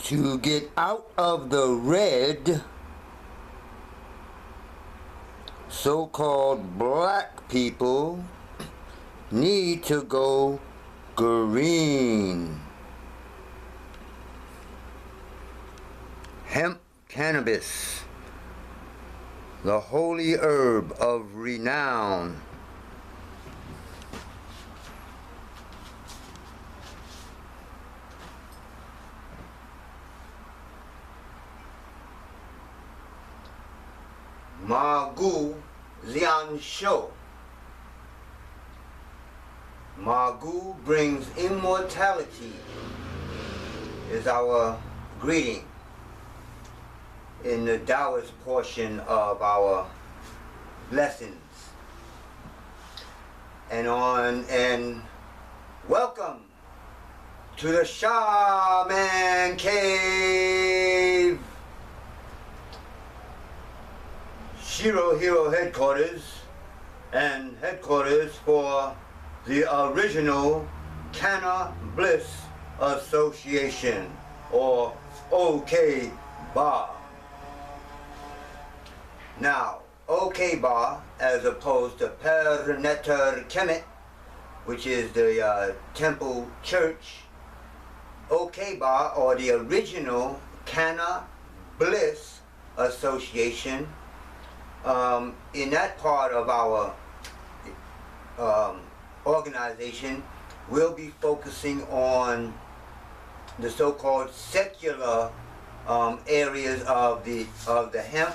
To get out of the red, so-called black people need to go green. Hemp cannabis, the holy herb of renown. Magu Lian Shou. Magu brings immortality is our greeting in the Taoist portion of our lessons. And welcome to the Shaman Cave. Shiro Hero headquarters and headquarters for the original Kanna Bliss Association, or OK Bar. Now, OK Bar, as opposed to Perneter Kemet, which is the temple church, OK Bar, or the original Kanna Bliss Association, in that part of our organization, we'll be focusing on the so-called secular areas of the hemp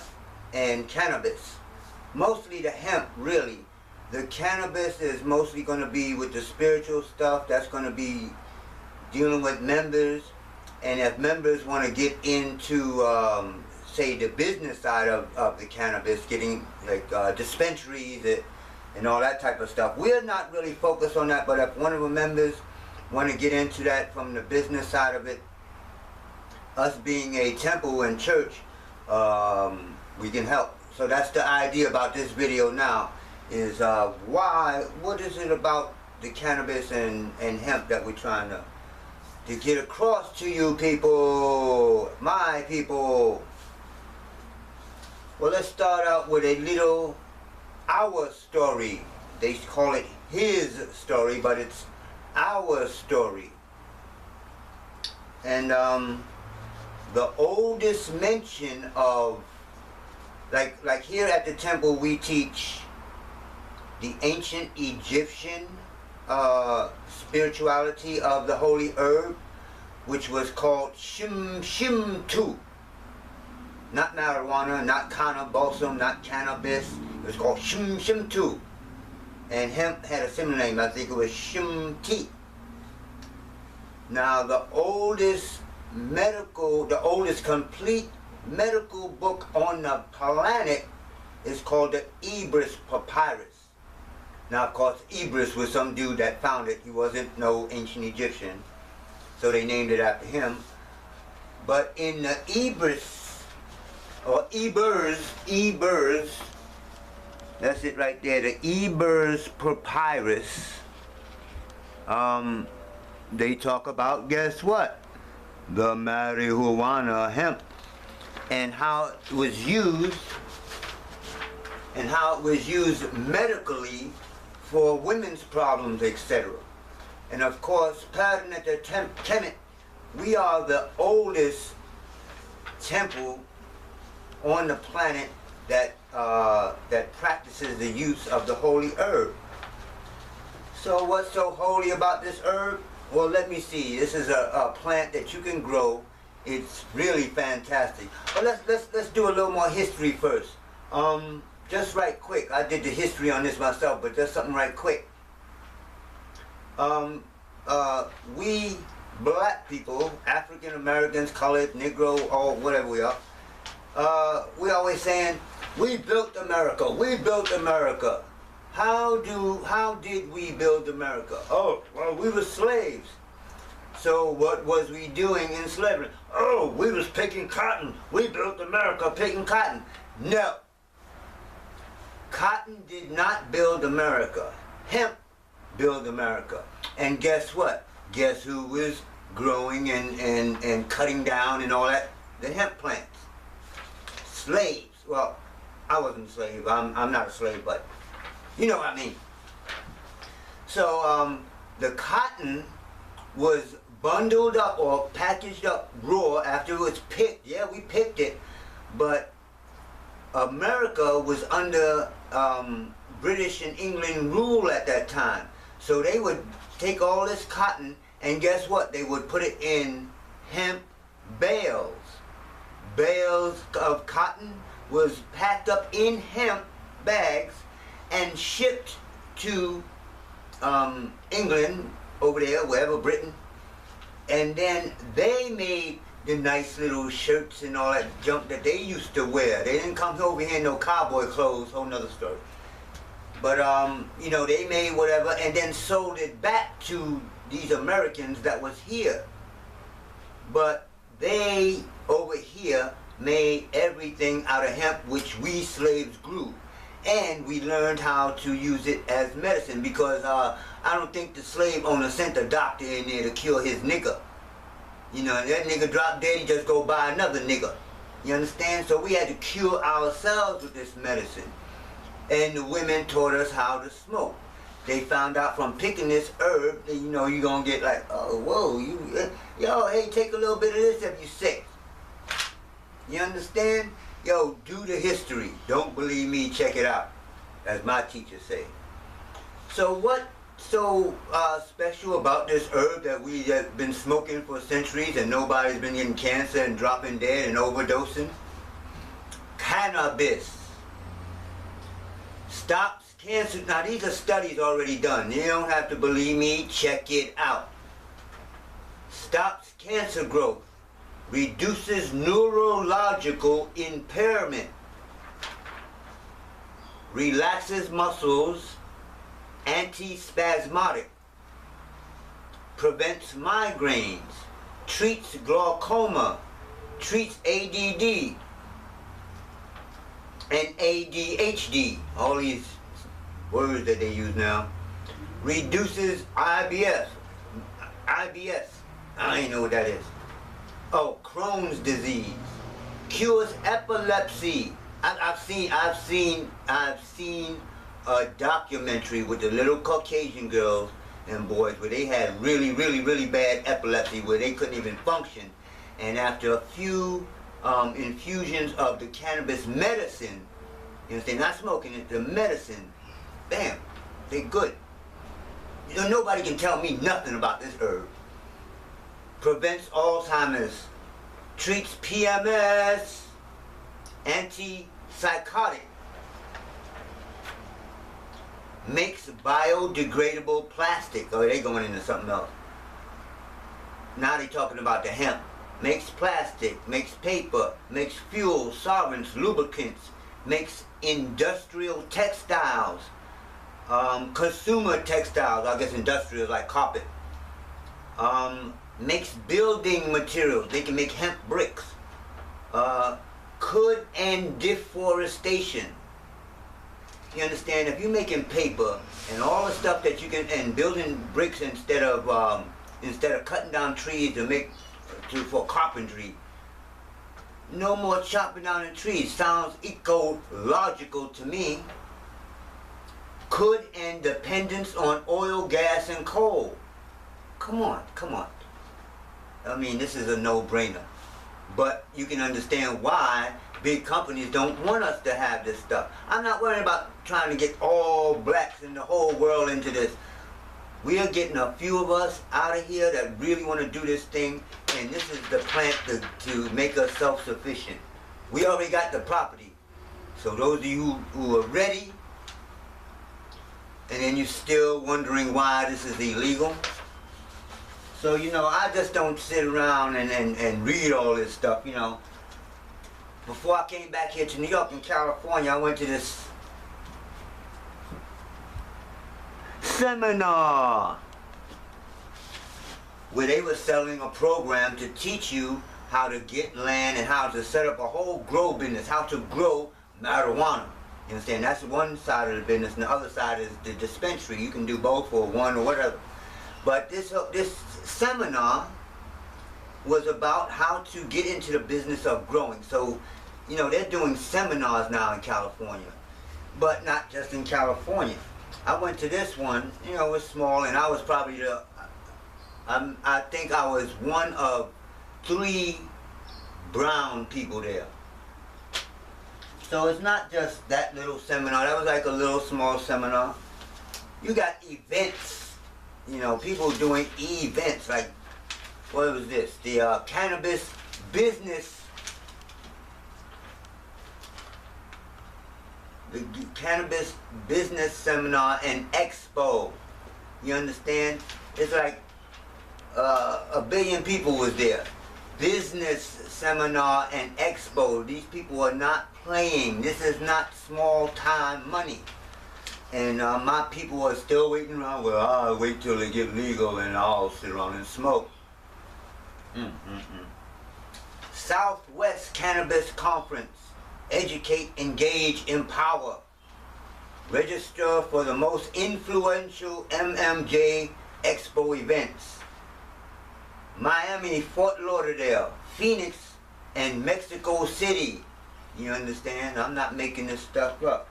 and cannabis. Mostly the hemp, really. The cannabis is mostly going to be with the spiritual stuff. That's going to be dealing with members, and if members want to get into say the business side of the cannabis, getting like dispensaries and all that type of stuff. We're not really focused on that, but if one of the members want to get into that from the business side of it, us being a temple and church, we can help. So that's the idea about this video now, is what is it about the cannabis and hemp that we're trying to get across to you people, my people. Well, let's start out with a little our story. They call it his story, but it's our story. And the oldest mention of, like here at the temple, we teach the ancient Egyptian spirituality of the holy herb, which was called Shim-Shim-Tu. Not marijuana, not Kanna balsam, not cannabis. It was called Shim-Shim-Tu. And hemp had a similar name. I think it was Shim-Ti. Now the oldest complete medical book on the planet is called the Ebers Papyrus. Now of course Ebers was some dude that found it. He wasn't no ancient Egyptian, so they named it after him. But in the Ebers, or Ebers, that's it right there, the Ebers Papyrus, they talk about, guess what? The Mari-HuAna hemp, and how it was used, medically for women's problems, etc. And of course, Perneter Kemet, we are the oldest temple on the planet that practices the use of the holy herb. So what's so holy about this herb? Well, let me see. This is a plant that you can grow. It's really fantastic. But let's do a little more history first. Just right quick. I did the history on this myself, but just something right quick. We black people, African Americans, colored, Negro, or whatever we are, we always saying, we built America, we built America. How did we build America? Oh, well, we were slaves. So what was we doing in slavery? Oh, we was picking cotton. We built America picking cotton. No. Cotton did not build America. Hemp built America. And guess what? Guess who was growing and cutting down and all that, the hemp plants. Slaves, well, I wasn't a slave, I'm not a slave, but you know what I mean. So the cotton was bundled up or packaged up raw after it was picked. Yeah, we picked it, but America was under British and England rule at that time. So they would take all this cotton and guess what? They would put it in hemp bales. Bales of cotton was packed up in hemp bags and shipped to England, over there, wherever, Britain. And then they made the nice little shirts and all that junk that they used to wear. They didn't come over here in no cowboy clothes, whole nother story. But, you know, they made whatever and then sold it back to these Americans that was here. But they, over here, made everything out of hemp, which we slaves grew. And we learned how to use it as medicine because I don't think the slave owner sent a doctor in there to cure his nigger. You know, that nigga dropped dead, he just go buy another nigger. You understand? So we had to cure ourselves with this medicine. And the women taught us how to smoke. They found out from picking this herb that, you know, you're gonna get like, oh, whoa, yo, hey, take a little bit of this if you're sick. You understand? Yo, do the history. Don't believe me, check it out. As my teachers say. So what's so special about this herb that we have been smoking for centuries and nobody's been getting cancer and dropping dead and overdosing? Cannabis. Stops cancer. Now these are studies already done. You don't have to believe me, check it out. Stops cancer growth. Reduces neurological impairment, relaxes muscles, antispasmodic, prevents migraines, treats glaucoma, treats ADD and ADHD, all these words that they use now, reduces IBS, I don't even know what that is. Oh, Crohn's disease, cures epilepsy. I've seen a documentary with the little Caucasian girls and boys where they had really bad epilepsy where they couldn't even function, and after a few infusions of the cannabis medicine, you understand, not smoking it, the medicine, bam, they good. You know, nobody can tell me nothing about this herb. Prevents Alzheimer's, treats PMS, antipsychotic, makes biodegradable plastic. Oh, they going into something else. Now they talking about the hemp. Makes plastic, makes paper, makes fuel, solvents, lubricants, makes industrial textiles, consumer textiles, I guess industrial like carpet. Makes building materials. They can make hemp bricks. Could end deforestation. You understand? If you're making paper and all the stuff that you can, and building bricks instead of cutting down trees to make for carpentry, no more chopping down the trees. Sounds ecological to me. Could end dependence on oil, gas, and coal. Come on, come on. I mean, this is a no-brainer. But you can understand why big companies don't want us to have this stuff. I'm not worried about trying to get all blacks in the whole world into this. We are getting a few of us out of here that really want to do this thing, and this is the plant to make us self-sufficient. We already got the property. So those of you who are ready, and then you're still wondering why this is illegal, so, you know, I just don't sit around and read all this stuff, you know. Before I came back here to New York and California, I went to this seminar where they were selling a program to teach you how to get land and how to set up a whole grow business, how to grow marijuana. You understand? That's one side of the business, and the other side is the dispensary. You can do both or one or whatever. But this seminar was about how to get into the business of growing. So, you know, they're doing seminars now in California, but not just in California. I went to this one, you know, it was small, and I was probably the, I think I was one of 3 brown people there. So it's not just that little seminar. That was like a little small seminar. You got events, you know, people doing events like, what was this? The Cannabis Business, the Cannabis Business Seminar and Expo. You understand? It's like 1 billion people was there. Business Seminar and Expo. These people are not playing. This is not small time money. And my people are still waiting around. Well, I'll wait till they get legal and I'll sit around and smoke. Southwest Cannabis Conference. Educate, engage, empower. Register for the most influential MMJ Expo events. Miami, Fort Lauderdale, Phoenix, and Mexico City. You understand? I'm not making this stuff up.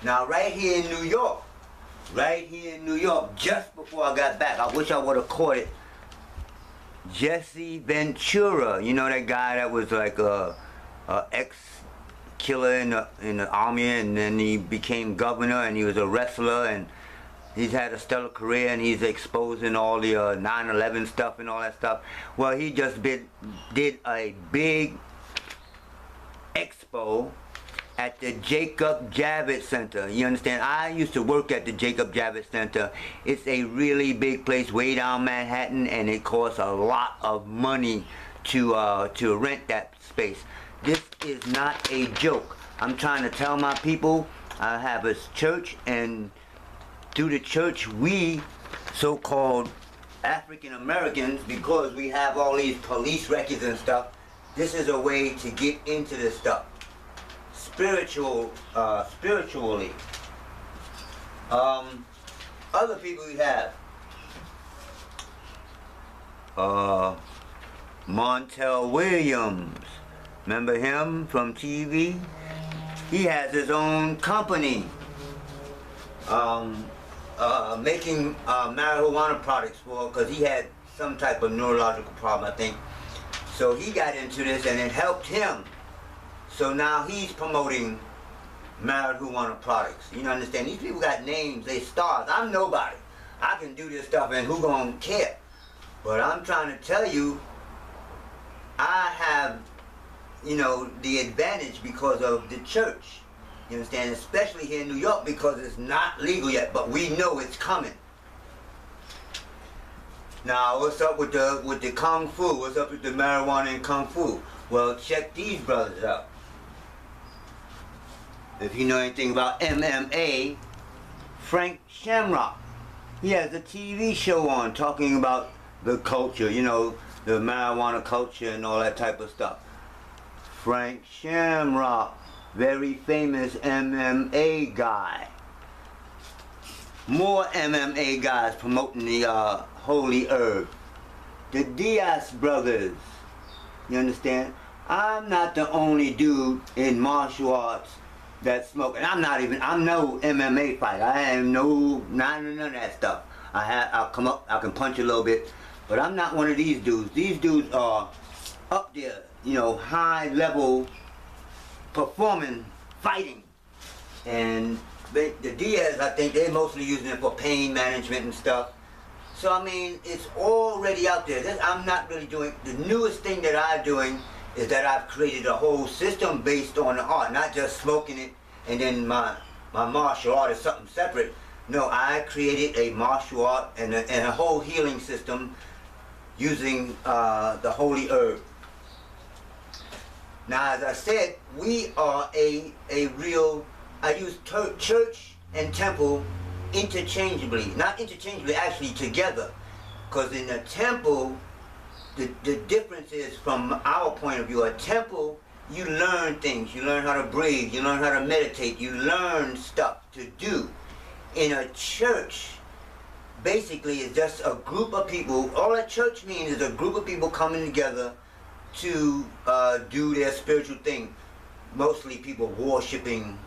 Now, right here in New York, just before I got back, I wish I would have caught it. Jesse Ventura, you know that guy that was like a ex-killer in the army, and then he became governor, and he was a wrestler, and he's had a stellar career, and he's exposing all the 9/11 stuff and all that stuff. Well, he just did a big expo at the Jacob Javits Center. You understand? I used to work at the Jacob Javits Center. It's a really big place way down Manhattan, and it costs a lot of money to rent that space. This is not a joke. I'm trying to tell my people, I have a church, and through the church, we, so-called African Americans, because we have all these police records and stuff, this is a way to get into this stuff. Spiritually. Other people we have. Montel Williams. Remember him from TV? He has his own company. Making Mari-HuAna products for, because he had some type of neurological problem, I think. So he got into this and it helped him. So now he's promoting Mari-HuAna products. You understand? These people got names, they stars. I'm nobody. I can do this stuff and who gonna care? But I'm trying to tell you, I have, you know, the advantage because of the church. You understand? Especially here in New York, because it's not legal yet, but we know it's coming. Now, what's up with the Kung Fu? What's up with the marijuana and Kung Fu? Well, check these brothers out. If you know anything about MMA, Frank Shamrock, he has a TV show on talking about the culture, you know, the marijuana culture and all that type of stuff. Frank Shamrock, very famous MMA guy. More MMA guys promoting the holy herb. The Diaz brothers, you understand? I'm not the only dude in martial arts that smoke, and I'm no MMA fighter. I am none of that stuff. I'll come up, I can punch a little bit, but I'm not one of these dudes. These dudes are up there, you know, high level performing, fighting. And the Diaz, I think they're mostly using it for pain management and stuff. So I mean, it's already out there. I'm not really doing, the newest thing that I'm doing is that I've created a whole system based on the art, not just smoking it and then my martial art is something separate. No, I created a martial art and a whole healing system using the holy herb. Now, as I said, we are a real, I use church and temple interchangeably. Not interchangeably, actually together. Because in a temple, the difference is, from our point of view, a temple, you learn things. You learn how to breathe. You learn how to meditate. You learn stuff to do. In a church, basically is just a group of people. All that church means is a group of people coming together to do their spiritual thing. Mostly people worshiping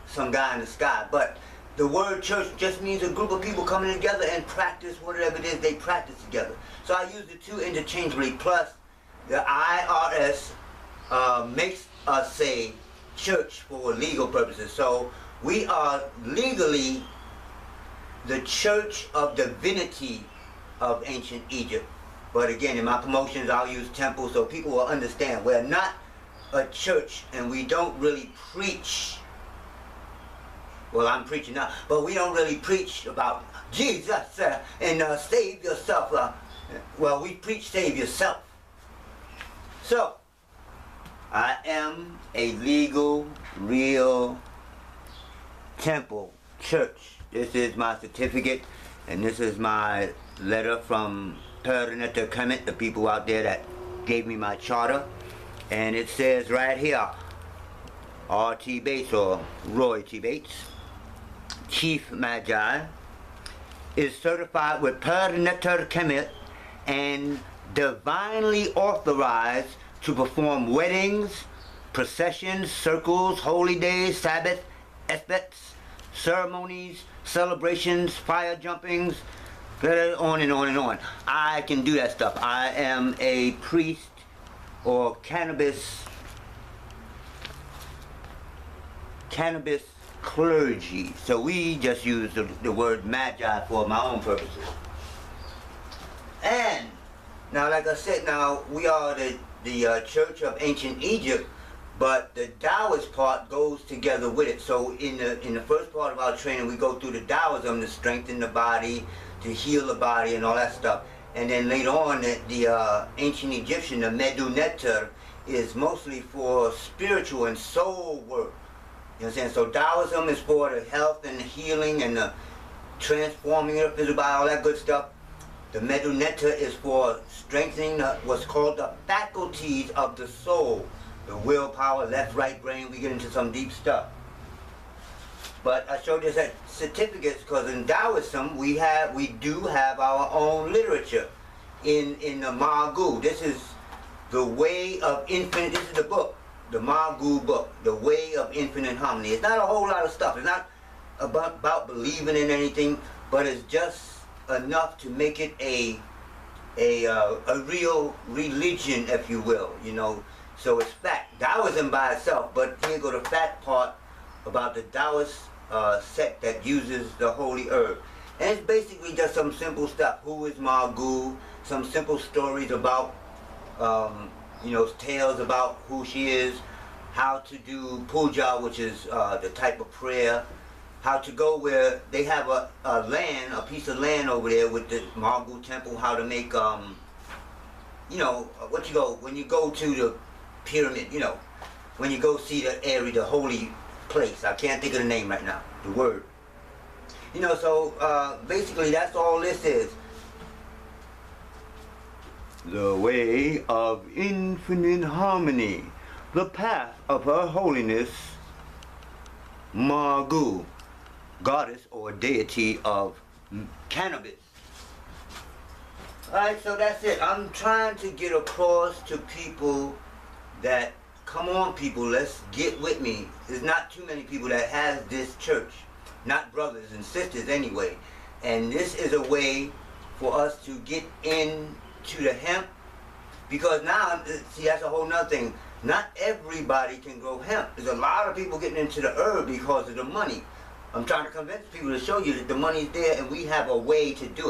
some guy in the sky, but the word church just means a group of people coming together and practice whatever it is they practice together. So I use the two interchangeably, plus the IRS makes us say church for legal purposes. So we are legally the Church of Divinity of ancient Egypt. But again, in my promotions I'll use temple so people will understand we're not a church and we don't really preach. Well, I'm preaching now, but we don't really preach about Jesus and save yourself. Well, we preach save yourself. So, I am a legal, real temple church. This is my certificate, and this is my letter from the people out there that gave me my charter. And it says right here, R.T. Bates, or Roy T. Bates, Chief Magi, is certified with Perinator Kemet and divinely authorized to perform weddings, processions, circles, holy days, Sabbath, esbets, ceremonies, celebrations, fire jumpings, on and on and on. I can do that stuff. I am a priest or cannabis clergy. So we just use the word magi for my own purposes. And now, like I said, now we are the Church of Ancient Egypt, but the Taoist part goes together with it. So in the first part of our training, we go through the Taoism to strengthen the body, to heal the body, and all that stuff. And then later on, the ancient Egyptian, the Medu Neter, is mostly for spiritual and soul work. You know what I'm saying? So Taoism is for the health and the healing and the transforming of the physical body, all that good stuff. The Medu Neter is for strengthening what's called the faculties of the soul. The willpower, left, right brain, we get into some deep stuff. But I showed this at certificates because in Taoism we do have our own literature in the Ma-Gu. This is the way of infinite, this is the book, the Ma-Gu book, the way of infinite harmony. It's not a whole lot of stuff. It's not about believing in anything, but it's just enough to make it a real religion, if you will, you know. So it's fact. Taoism by itself, but here go the fact part about the Taoist sect that uses the holy herb. And it's basically just some simple stuff. Who is Ma-Gu? Some simple stories about, you know, tales about who she is, how to do puja, which is the type of prayer, how to go where they have a piece of land over there with the Ma-Gu temple, how to make, you know, when you go to the pyramid, you know, when you go see the area, the holy place. I can't think of the name right now, the word. You know, so basically that's all this is. The way of infinite harmony, the path of Her Holiness Ma-Gu, goddess or deity of cannabis. Alright, so that's it. I'm trying to get across to people that, come on people, let's get with me. There's not too many people that has this church. Not brothers and sisters anyway. And this is a way for us to get into the hemp. Because now, see, that's a whole nother thing. Not everybody can grow hemp. There's a lot of people getting into the herb because of the money. I'm trying to convince people to show you that the money's there and we have a way to do it.